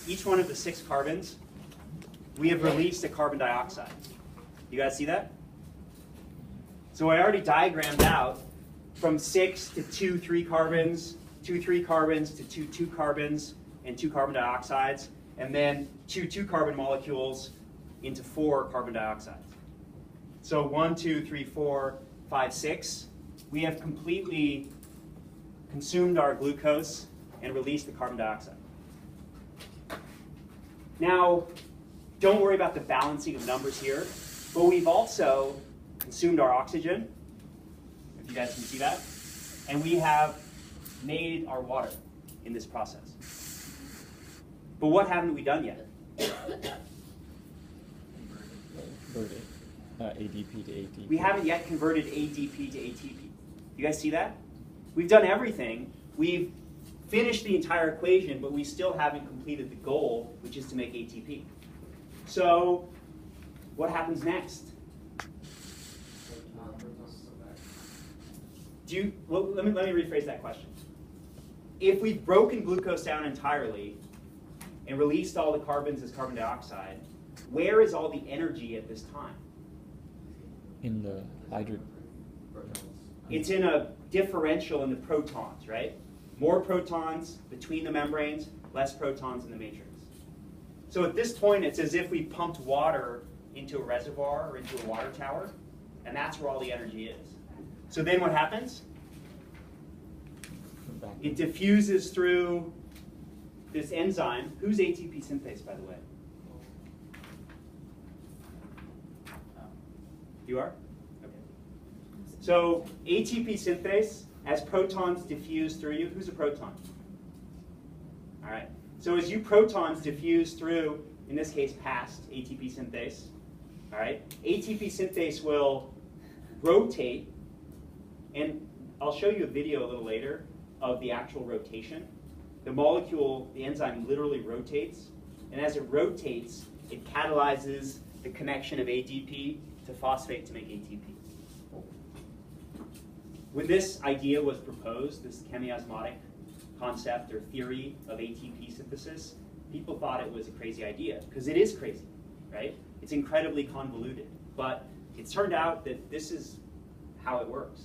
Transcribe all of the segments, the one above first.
each one of the 6 carbons, we have released a carbon dioxide. You guys see that? So I already diagrammed out from 6 to 2 3 carbons, 2 3 carbons to 2 2 carbons, and 2 carbon dioxides, and then 2 2 carbon molecules into 4 carbon dioxides. So 1, 2, 3, 4, 5, 6. We have completely consumed our glucose and released the carbon dioxide. Now, don't worry about the balancing of numbers here, but we've also consumed our oxygen, if you guys can see that, and we have made our water in this process. But what haven't we done yet? Converted ADP to ATP. We haven't yet converted ADP to ATP. You guys see that? We've done everything. We've finished the entire equation, but we still haven't completed the goal, which is to make ATP. So what happens next? Let me rephrase that question. If we've broken glucose down entirely and released all the carbons as carbon dioxide, where is all the energy at this time? In the hydrogen. It's in a differential in the protons, right? More protons between the membranes, less protons in the matrix. So at this point, it's as if we pumped water into a reservoir or into a water tower, and that's where all the energy is. So then what happens? It diffuses through this enzyme. Who's ATP synthase, by the way? You are? Okay. So ATP synthase, as protons diffuse through you, who's a proton? All right. So as you protons diffuse through, in this case, past ATP synthase, all right, ATP synthase will rotate, and I'll show you a video a little later of the actual rotation. The molecule, the enzyme literally rotates, and as it rotates, it catalyzes the connection of ADP to phosphate to make ATP. When this idea was proposed, this chemiosmotic concept or theory of ATP synthesis, people thought it was a crazy idea, because it is crazy, right? It's incredibly convoluted, but it's turned out that this is how it works.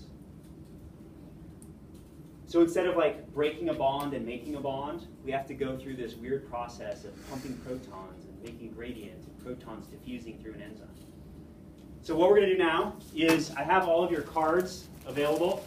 So instead of like breaking a bond and making a bond, we have to go through this weird process of pumping protons and making a gradient and protons diffusing through an enzyme. So what we're going to do now is I have all of your cards available.